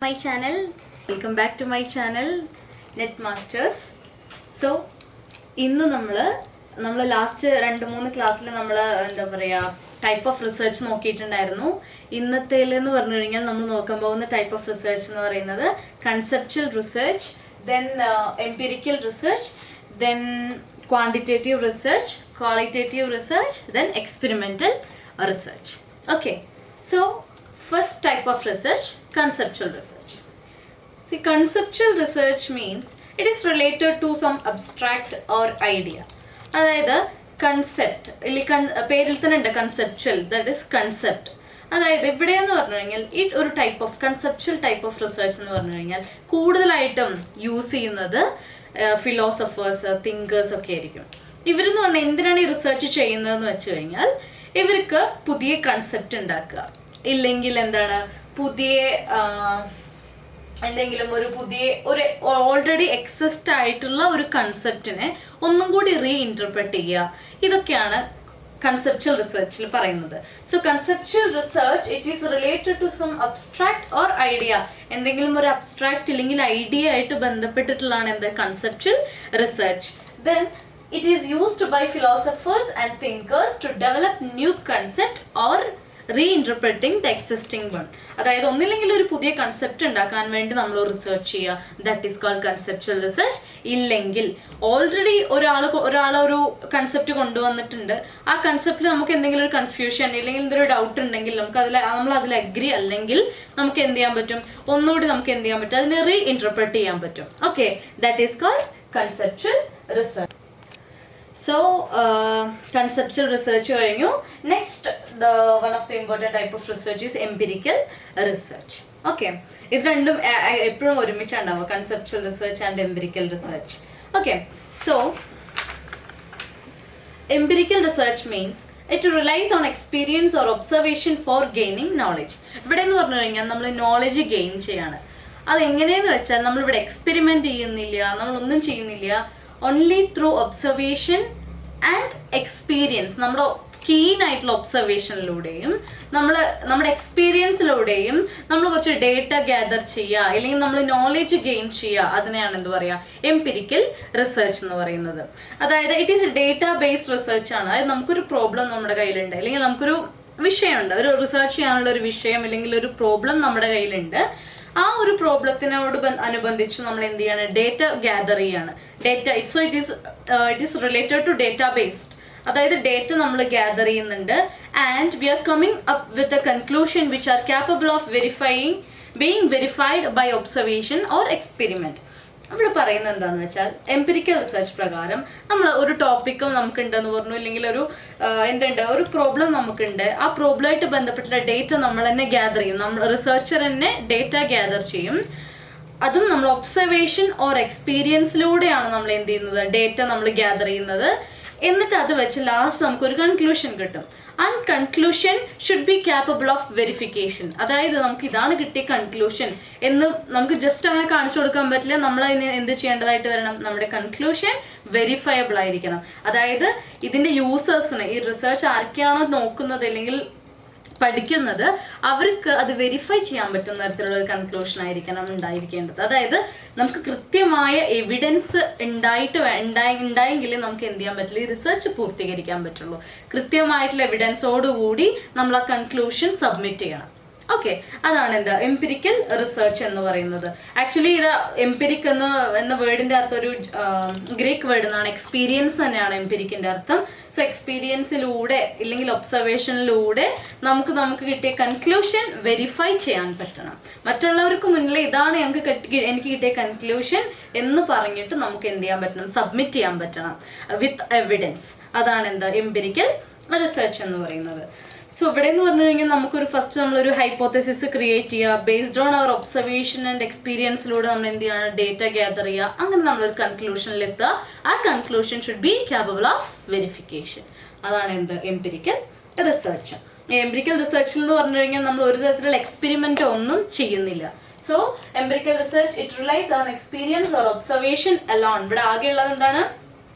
My channel. Welcome back to my channel Net Masters. So ഇന്ന് നമ്മൾ last 2-3 ക്ലാസ്സിൽ നമ്മൾ എന്താ പറയുക ടൈപ്പ് ഓഫ് റിസർച്ച് നോക്കിയിട്ടുണ്ടായിരുന്നു. ഇന്നത്തേലെന്ന് പറഞ്ഞു കഴിഞ്ഞാൽ നമ്മൾ നോക്കാൻ പോകുന്ന ടൈപ്പ് ഓഫ് റിസർച്ച് എന്ന് പറയുന്നത് conceptual research, then empirical research, then quantitative research, qualitative research, then experimental research. Okay, so first type of research, conceptual research. See, conceptual research means it is related to some abstract or idea. അതായത് concept പേരിൽ തന്നെ ഉണ്ട് conceptual, that is concept. അതായത് ഇവിടെ എന്ന് പറഞ്ഞു കഴിഞ്ഞാൽ ഈ ഒരു type of conceptual type of research എന്ന് പറഞ്ഞു കഴിഞ്ഞാൽ കൂടുതലായിട്ടും യൂസ് ചെയ്യുന്നത് ഫിലോസഫേഴ്സ്, തിങ്കേഴ്സ് ഒക്കെ ആയിരിക്കും. ഇവരെന്ന് പറഞ്ഞാൽ എന്തിനാണ് ഈ റിസർച്ച് ചെയ്യുന്നതെന്ന് വെച്ച് കഴിഞ്ഞാൽ ഇവർക്ക് പുതിയ കൺസെപ്റ്റ് ഉണ്ടാക്കുക, ഇല്ലെങ്കിൽ എന്താണ് പുതിയ എന്തെങ്കിലും ഒരു ഓൾറെഡി എക്സിസ്റ്റ് ആയിട്ടുള്ള ഒരു കൺസെപ്റ്റിനെ ഒന്നും കൂടി റീഇൻറ്റർപ്രറ്റ് ചെയ്യുക. ഇതൊക്കെയാണ് കൺസെപ്ച്വൽ റിസർച്ചിൽ പറയുന്നത്. So conceptual research it is related to some abstract or idea. എന്തെങ്കിലും ഒരു അബ്സ്ട്രാക്ട് ഇല്ലെങ്കിൽ ഐഡിയ ആയിട്ട് ബന്ധപ്പെട്ടിട്ടുള്ളതാണ് എന്ത് conceptual research. Then it is used by philosophers and thinkers to develop new concept or reinterpreting the existing one. അതായത് ഒന്നില്ലെങ്കിൽ ഒരു പുതിയ കൺസെപ്റ്റ് ഉണ്ടാക്കാൻ വേണ്ടി നമ്മൾ റിസർച്ച് ചെയ്യുക, that is called conceptual research. ഇല്ലെങ്കിൽ ഓൾറെഡി ഒരാളൊരു കൺസെപ്റ്റ് കൊണ്ടുവന്നിട്ടുണ്ട്, ആ കൺസെപ്റ്റിൽ നമുക്ക് എന്തെങ്കിലും ഒരു കൺഫ്യൂഷൻ ഇല്ലെങ്കിൽ എന്തെങ്കിലും ഡൗട്ട് ഉണ്ടെങ്കിൽ നമ്മൾ അതിൽ അഗ്രി അല്ലെങ്കിൽ നമുക്ക് എന്ത് ചെയ്യാൻ പറ്റും, ഒന്നുകൂടി നമുക്ക് എന്ത് ചെയ്യാൻ പറ്റും, അതിനെ റീഇൻറ്റർപ്രറ്റ് ചെയ്യാൻ പറ്റും. Okay, that is called conceptual research. So conceptual research കഴിഞ്ഞു. Next, one of the important type of research is empirical research. Okay, ഇത് രണ്ടും എപ്പോഴും ഒരുമിച്ചുണ്ടാവുക, conceptual research and empirical research. Okay, so empirical research means it relies on experience or observation for gaining knowledge. ഇവിടെ എന്ന് പറഞ്ഞു കഴിഞ്ഞാൽ നമ്മൾ knowledge gain ചെയ്യാണ്. അതെങ്ങനെയെന്ന് വെച്ചാൽ നമ്മളിവിടെ എക്സ്പെരിമെന്റ് ചെയ്യുന്നില്ല, നമ്മളൊന്നും ചെയ്യുന്നില്ല, only through observation and experience. നമ്മുടെ കീൻ ആയിട്ടുള്ള ഒബ്സർവേഷനിലൂടെയും നമ്മുടെ എക്സ്പീരിയൻസിലൂടെയും നമ്മൾ കുറച്ച് ഡേറ്റ ഗ്യാദർ ചെയ്യുക, അല്ലെങ്കിൽ നമ്മൾ നോളജ് ഗെയിൻ ചെയ്യുക, അതിനെയാണ് എന്ത് പറയുക എംപിരിക്കൽ റിസർച്ച് എന്ന് പറയുന്നത്. അതായത് it is data based research ആണ്. അതായത് നമുക്കൊരു പ്രോബ്ലം നമ്മുടെ കയ്യിലുണ്ട്, അല്ലെങ്കിൽ നമുക്കൊരു വിഷയമുണ്ട്, ഒരു റിസർച്ച് ചെയ്യാനുള്ള ഒരു വിഷയം അല്ലെങ്കിൽ ഒരു പ്രോബ്ലം നമ്മുടെ കയ്യിലുണ്ട്. ആ ഒരു പ്രോബ്ലത്തിനോട് അനുബന്ധിച്ച് നമ്മൾ എന്ത് ചെയ്യാണ്, ഡേറ്റ ഗ്യാദർ ചെയ്യാണ്. Data it is related to data based. അതായത് ഡേറ്റ നമ്മൾ ഗ്യാദർ ചെയ്യുന്നുണ്ട്, and we are coming up with a conclusion which are capable of being verified by observation or experiment. ഇവിടെ പറയുന്നത് എന്താണെന്ന് വെച്ചാൽ എംപിരിക്കൽ റിസർച്ച് പ്രകാരം നമ്മൾ ഒരു ടോപ്പിക്കും നമുക്കുണ്ടെന്ന് പറഞ്ഞു, ഇല്ലെങ്കിൽ ഒരു പ്രോബ്ലം നമുക്കുണ്ട്, ആ പ്രോബ്ലമായിട്ട് ബന്ധപ്പെട്ടുള്ള ഡേറ്റ നമ്മൾ തന്നെ ഗ്യാദർ ചെയ്യും, നമ്മൾ റിസർച്ചർ തന്നെ ഡേറ്റ ഗ്യാദർ ചെയ്യും. അതും നമ്മൾ ഒബ്സർവേഷൻ ഓർ എക്സ്പീരിയൻസിലൂടെയാണ് നമ്മൾ എന്ത് ചെയ്യുന്നത്, ഡേറ്റ നമ്മൾ ഗ്യാദർ ചെയ്യുന്നത്. എന്നിട്ട് അത് വെച്ച് ലാസ്റ്റ് നമുക്കൊരു കൺക്ലൂഷൻ കിട്ടും. And conclusion should be capable of verification. അതായത് നമുക്ക് ഇതാണ് കിട്ടിയ കൺക്ലൂഷൻ എന്ന് നമുക്ക് ജസ്റ്റ് അങ്ങനെ കാണിച്ചു കൊടുക്കാൻ പറ്റില്ല. നമ്മൾ അതിന് എന്ത് ചെയ്യേണ്ടതായിട്ട് വരണം, നമ്മുടെ കൺക്ലൂഷൻ വെരിഫയബിൾ ആയിരിക്കണം. അതായത് ഇതിന്റെ യൂസേഴ്സിന്, ഈ റിസർച്ച് ആർക്കാണോ നോക്കുന്നത് അല്ലെങ്കിൽ പഠിക്കുന്നത്, അവർക്ക് അത് വെരിഫൈ ചെയ്യാൻ പറ്റുന്ന തരത്തിലുള്ള ഒരു കൺക്ലൂഷൻ ആയിരിക്കണം ഉണ്ടായിരിക്കേണ്ടത്. അതായത് നമുക്ക് കൃത്യമായ എവിഡൻസ് ഉണ്ടായെങ്കിലേ നമുക്ക് എന്ത് ചെയ്യാൻ പറ്റില്ല, ഈ റിസർച്ച് പൂർത്തീകരിക്കാൻ പറ്റുള്ളൂ. കൃത്യമായിട്ടുള്ള എവിഡൻസോടുകൂടി നമ്മൾ ആ കൺക്ലൂഷൻ സബ്മിറ്റ് ചെയ്യണം. ഓക്കെ, അതാണ് എന്താ എംപിരിക്കൽ റിസർച്ച് എന്ന് പറയുന്നത്. ആക്ച്വലി ഇത് എംപിരിക് എന്ന വേർഡിന്റെ അർത്ഥം ഒരു ഗ്രീക്ക് വേർഡ് എന്നാണ്. എക്സ്പീരിയൻസ് തന്നെയാണ് എംപിരിക്കിന്റെ അർത്ഥം. സോ എക്സ്പീരിയൻസിലൂടെ ഇല്ലെങ്കിൽ ഒബ്സർവേഷനിലൂടെ നമുക്ക് കിട്ടിയ കൺക്ലൂഷൻ വെരിഫൈ ചെയ്യാൻ പറ്റണം. മറ്റുള്ളവർക്ക് മുന്നിൽ ഇതാണ് എനിക്ക് കിട്ടിയ കൺക്ലൂഷൻ എന്ന് പറഞ്ഞിട്ട് നമുക്ക് എന്ത് ചെയ്യാൻ പറ്റണം, സബ്മിറ്റ് ചെയ്യാൻ പറ്റണം വിത്ത് എവിഡൻസ്. അതാണ് എന്താ എംപിരിക്കൽ റിസർച്ച് എന്ന് പറയുന്നത്. സോ ഇവിടെ എന്ന് പറഞ്ഞു കഴിഞ്ഞാൽ നമ്മളൊരു ഹൈപ്പോത്തസിസ് ക്രിയേറ്റ് ചെയ്യുക, based on our observation and എക്സ്പീരിയൻസിലൂടെ നമ്മൾ എന്ത് ചെയ്യണം, ഡേറ്റ ഗ്യാദർ ചെയ്യുക. അങ്ങനെ നമ്മളൊരു കൺക്ലൂഷനിൽ എത്തുക. ആ conclusion should be capable of verification. അതാണ് എന്ത് എംപിരിക്കൽ റിസർച്ച്. എംപിരിക്കൽ റിസർച്ചിൽ എന്ന് പറഞ്ഞു കഴിഞ്ഞാൽ നമ്മൾ ഒരു തരത്തിലുള്ള എക്സ്പെരിമെന്റ് ഒന്നും ചെയ്യുന്നില്ല. So empirical research it റിലൈസ് on experience or observation alone. ഇവിടെ ആകെയുള്ളത് എന്താണ്,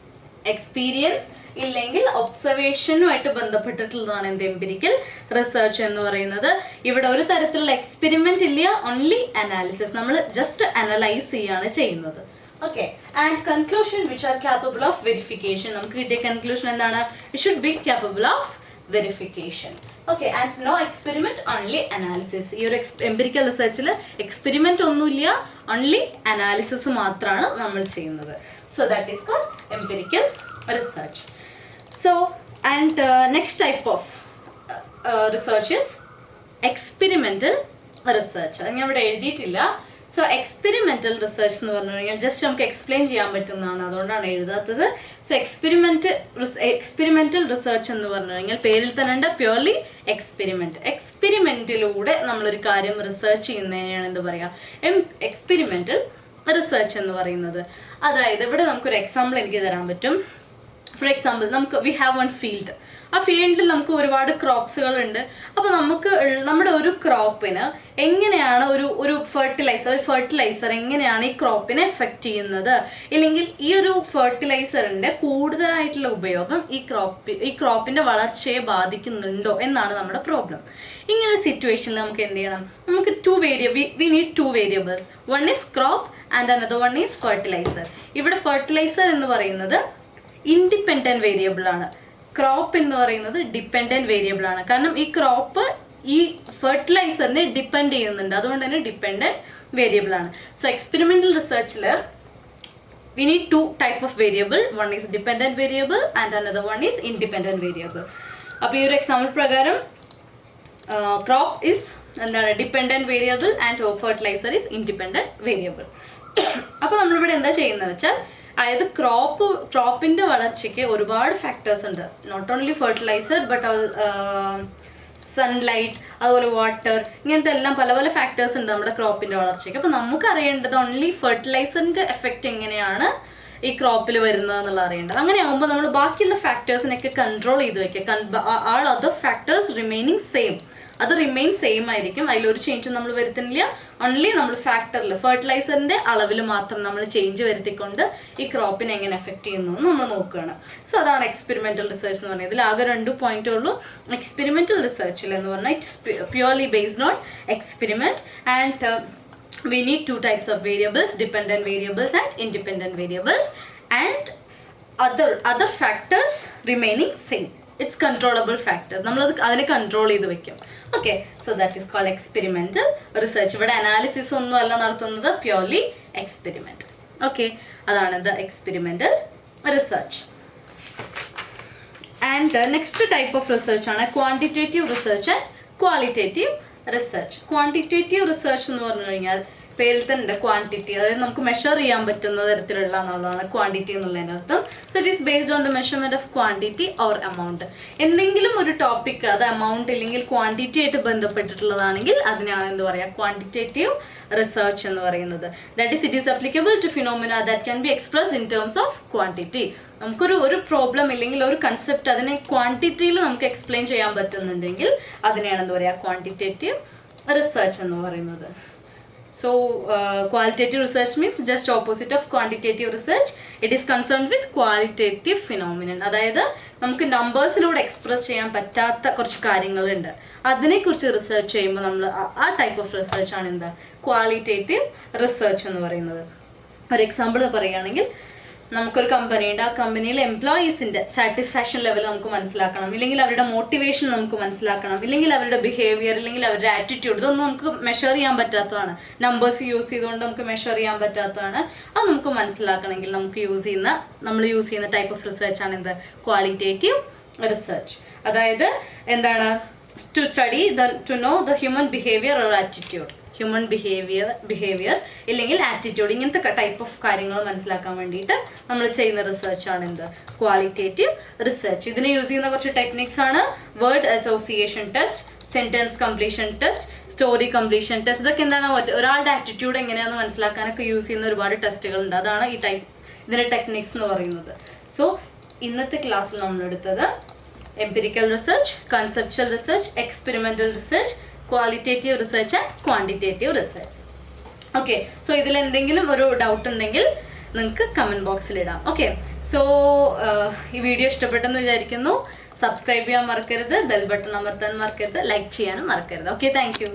എക്സ്പീരിയൻസ് ഇല്ലെങ്കിൽ ഒബ്സർവേഷനുമായിട്ട് ബന്ധപ്പെട്ടിട്ടുള്ളതാണ് എന്ത് എംപിരിക്കൽ റിസർച്ച് എന്ന് പറയുന്നത്. ഇവിടെ ഒരു തരത്തിലുള്ള എക്സ്പെരിമെന്റ് ഇല്ല, ഓൺലി അനാലിസിസ്. നമ്മൾ ജസ്റ്റ് അനലൈസ് ചെയ്യാണ് ചെയ്യുന്നത്. Okay, and conclusion which are capable of verification. നമുക്ക് കിട്ടിയ കൺക്ലൂഷൻ എന്താണ്? It should be capable of verification. Okay, and no experiment, only analysis. ഈ ഒരു എംപിരിക്കൽ റിസർച്ചിൽ എക്സ്പെരിമെന്റ് ഒന്നുമില്ല, ഓൺലി അനാലിസിസ് മാത്രമാണ് നമ്മൾ ചെയ്യുന്നത്. So that is called empirical research. So, and next type of research is experimental research. അത് ഞാൻ ഇവിടെ എഴുതിയിട്ടില്ല. സോ എക്സ്പെരിമെന്റൽ റിസർച്ച് എന്ന് പറഞ്ഞു കഴിഞ്ഞാൽ ജസ്റ്റ് നമുക്ക് എക്സ്പ്ലെയിൻ ചെയ്യാൻ പറ്റുന്നതാണ്, അതുകൊണ്ടാണ് എഴുതാത്തത്. സോ എക്സ്പെരിമെന്റൽ റിസർച്ച് എന്ന് പറഞ്ഞു കഴിഞ്ഞാൽ പേരിൽ തന്നെ ഉണ്ട്, പ്യൂർലി എക്സ്പെരിമെന്റ്. എക്സ്പെരിമെന്റിലൂടെ നമ്മളൊരു കാര്യം റിസർച്ച് ചെയ്യുന്നതിനാണ് എന്ത് പറയുക? എക്സ്പെരിമെന്റൽ റിസർച്ച് എന്ന് പറയുന്നത്. അതായത് ഇവിടെ നമുക്കൊരു എക്സാമ്പിൾ എനിക്ക് തരാൻ പറ്റും. ഫോർ എക്സാമ്പിൾ, നമുക്ക് വി ഹാവ് വൺ ഫീൽഡ്. ആ ഫീൽഡിൽ നമുക്ക് ഒരുപാട് ക്രോപ്സുകളുണ്ട്. അപ്പോൾ നമുക്ക് നമ്മുടെ ഒരു ക്രോപ്പിന് എങ്ങനെയാണ് ഒരു ഫെർട്ടിലൈസർ എങ്ങനെയാണ് ഈ ക്രോപ്പിനെ എഫക്റ്റ് ചെയ്യുന്നത്, ഇല്ലെങ്കിൽ ഈ ഒരു ഫെർട്ടിലൈസറിൻ്റെ കൂടുതലായിട്ടുള്ള ഉപയോഗം ഈ ക്രോപ്പിൻ്റെ വളർച്ചയെ ബാധിക്കുന്നുണ്ടോ എന്നാണ് നമ്മുടെ പ്രോബ്ലം. ഇങ്ങനൊരു സിറ്റുവേഷനിൽ നമുക്ക് എന്ത് ചെയ്യണം? നമുക്ക് we need two variables. One is crop and another one is fertiliser. ഇവിടെ ഫെർട്ടിലൈസർ എന്ന് പറയുന്നത് ഇൻഡിപെൻഡൻറ്റ് വേരിയബിൾ ആണ്, ക്രോപ്പ് എന്ന് പറയുന്നത് ഡിപ്പെൻഡൻറ്റ് വേരിയബിൾ ആണ്. കാരണം ഈ ക്രോപ്പ് ഈ ഫെർട്ടിലൈസറിനെ ഡിപ്പെൻഡ് ചെയ്യുന്നുണ്ട്, അതുകൊണ്ട് തന്നെ ഡിപ്പെൻഡൻറ്റ് വേരിയബിൾ ആണ്. സോ എക്സ്പെരിമെന്റൽ റിസർച്ചിൽ we need two type of variable. One is dependent variable and another one is independent variable. അപ്പോൾ ഈ ഒരു എക്സാമ്പിൾ പ്രകാരം ക്രോപ്പ് ഈസ് എന്താണ്? Dependent variable and fertiliser is independent variable. അപ്പോൾ നമ്മളിവിടെ എന്താ ചെയ്യുന്നത് വെച്ചാൽ, അതായത് ക്രോപ്പിൻ്റെ വളർച്ചയ്ക്ക് ഒരുപാട് ഫാക്ടേഴ്സ് ഉണ്ട്. Not only fertiliser but sunlight, അതുപോലെ വാട്ടർ, ഇങ്ങനത്തെ എല്ലാം പല പല ഫാക്ടേഴ്സ് ഉണ്ട് നമ്മുടെ ക്രോപ്പിൻ്റെ വളർച്ചയ്ക്ക്. അപ്പോൾ നമുക്ക് അറിയേണ്ടത് ഓൺലി ഫെർട്ടിലൈസറിൻ്റെ എഫക്റ്റ് എങ്ങനെയാണ് ഈ ക്രോപ്പിൽ വരുന്നത് എന്നുള്ളത് അറിയേണ്ടത്. അങ്ങനെ ആകുമ്പോൾ നമ്മൾ ബാക്കിയുള്ള ഫാക്ടേഴ്സിനൊക്കെ കൺട്രോൾ ചെയ്ത് വെക്കുക. ആൾ അതർ ഫാക്ടേഴ്സ് റിമൈനിങ് സെയിം, അത് റിമെയിൻ സെയിം ആയിരിക്കും, അതിലൊരു ചേഞ്ച് നമ്മൾ വരുത്തുന്നില്ല. ഓൺലി നമ്മൾ ഫാക്ടറിൽ ഫെർട്ടിലൈസറിൻ്റെ അളവിൽ മാത്രം നമ്മൾ ചേഞ്ച് വരുത്തിക്കൊണ്ട് ഈ ക്രോപ്പിനെ എങ്ങനെ എഫക്റ്റ് ചെയ്യുന്നു നമ്മൾ നോക്കുകയാണ്. സോ അതാണ് എക്സ്പെരിമെന്റൽ റിസർച്ച് എന്ന് പറയുന്നത്. ഇതിൽ ആകെ 2 പോയിന്റേ ഉള്ളൂ. എക്സ്പെരിമെന്റൽ റിസർച്ചിൽ എന്ന് പറഞ്ഞാൽ it's purely based on experiment and we need two types of variables, dependent variables and independent variables, and other factors remaining same. It's controllable factors. നമ്മളത് അതിനെ കൺട്രോൾ ചെയ്ത് വെക്കും. Okay, so that is called experimental research. ഇവിടെ analysis ഒന്നും അല്ല നടത്തുന്നത്, purely experiment. Okay, അതാണ് the experimental research. And next type of research ആണ് quantitative research and qualitative research. Quantitative research എന്ന് പറഞ്ഞു കഴിഞ്ഞാൽ പേരിൽ തന്നെ ഉണ്ട് ക്വാണ്ടിറ്റി, അതായത് നമുക്ക് മെഷർ ചെയ്യാൻ പറ്റുന്ന തരത്തിലുള്ള എന്നുള്ളതാണ് ക്വാണ്ടിറ്റി എന്നുള്ളതിൻ്റെ അർത്ഥം. So it is based on the measurement of quantity or amount. എന്തെങ്കിലും ഒരു ടോപ്പിക് അത് എമൗണ്ട് ഇല്ലെങ്കിൽ ക്വാണ്ടിറ്റി ആയിട്ട് ബന്ധപ്പെട്ടിട്ടുള്ളതാണെങ്കിൽ അതിനാണ് എന്ത് പറയുക? ക്വാണ്ടിറ്റേറ്റീവ് റിസർച്ച് എന്ന് പറയുന്നത്. That is it is applicable to phenomena that can be express in terms of quantity. നമുക്കൊരു പ്രോബ്ലം ഇല്ലെങ്കിൽ ഒരു കൺസെപ്റ്റ് അതിനെ ക്വാണ്ടിറ്റിയിൽ നമുക്ക് എക്സ്പ്ലെയിൻ ചെയ്യാൻ പറ്റുന്നുണ്ടെങ്കിൽ അതിനെയാണ് എന്ത് പറയുക? ക്വാണ്ടിറ്റേറ്റീവ് റിസർച്ച് എന്ന് പറയുന്നത്. So qualitative research means just opposite of quantitative research. It is concerned with qualitative phenomenon. അതായത് നമുക്ക് നമ്പേഴ്സിലൂടെ എക്സ്പ്രസ് ചെയ്യാൻ പറ്റാത്ത കുറച്ച് കാര്യങ്ങളുണ്ട്, അതിനെക്കുറിച്ച് റിസർച്ച് ചെയ്യുമ്പോൾ നമ്മൾ ആ ടൈപ്പ് ഓഫ് റിസർച്ച് ആണ് എന്താ? ക്വാളിറ്റേറ്റീവ് റിസർച്ച് എന്ന് പറയുന്നത്. ഒരു എക്സാമ്പിൾ പറയുകയാണെങ്കിൽ, നമുക്കൊരു കമ്പനിയുണ്ട്, ആ കമ്പനിയിലെ എംപ്ലോയീസിൻ്റെ സാറ്റിസ്ഫാക്ഷൻ ലെവൽ നമുക്ക് മനസ്സിലാക്കണം, ഇല്ലെങ്കിൽ അവരുടെ മോട്ടിവേഷൻ നമുക്ക് മനസ്സിലാക്കണം, ഇല്ലെങ്കിൽ അവരുടെ ബിഹേവിയർ, ഇല്ലെങ്കിൽ അവരുടെ ആറ്റിറ്റ്യൂഡ്, ഇതൊന്നും നമുക്ക് മെഷർ ചെയ്യാൻ പറ്റാത്തതാണ്. നമ്പേഴ്സ് യൂസ് ചെയ്തുകൊണ്ട് നമുക്ക് മെഷർ ചെയ്യാൻ പറ്റാത്തതാണ്. അത് നമുക്ക് മനസ്സിലാക്കണമെങ്കിൽ നമ്മൾ യൂസ് ചെയ്യുന്ന ടൈപ്പ് ഓഫ് റിസർച്ച് ആണ് എന്ത്? Qualitative research. അതായത് എന്താണ്? To study to know the human behaviour or attitude. Human behaviour ഇല്ലെങ്കിൽ ആറ്റിറ്റ്യൂഡ്, ഇങ്ങനത്തെ ടൈപ്പ് ഓഫ് കാര്യങ്ങൾ മനസ്സിലാക്കാൻ വേണ്ടിയിട്ട് നമ്മൾ ചെയ്യുന്ന റിസർച്ചാണ് എന്ത്? Qualitative research. ഇതിന് യൂസ് ചെയ്യുന്ന കുറച്ച് ടെക്നിക്സ് ആണ് word association test, sentence completion test, story completion test. ഇതൊക്കെ എന്താണ്? ഒരാളുടെ ആറ്റിറ്റ്യൂഡ് എങ്ങനെയാണെന്ന് മനസ്സിലാക്കാനൊക്കെ യൂസ് ചെയ്യുന്ന ഒരുപാട് ടെസ്റ്റുകളുണ്ട്. അതാണ് ഇതിൻ്റെ ടെക്നിക്സ് എന്ന് പറയുന്നത്. സോ ഇന്നത്തെ ക്ലാസ്സിൽ നമ്മളെടുത്തത് empirical research, conceptual research, experimental research, qualitative research and quantitative research. Okay, so ഇതിൽ എന്തെങ്കിലും ഒരു ഡൗട്ട് ഉണ്ടെങ്കിൽ നിങ്ങൾക്ക് കമൻറ്റ് ബോക്സിൽ ഇടാം. ഓക്കെ, സോ ഈ വീഡിയോ ഇഷ്ടപ്പെട്ടെന്ന് വിചാരിക്കുന്നു. സബ്സ്ക്രൈബ് ചെയ്യാൻ മറക്കരുത്, ബെൽ ബട്ടൺ അമർത്താൻ മറക്കരുത്, ലൈക്ക് ചെയ്യാനും മറക്കരുത്. Okay, thank you.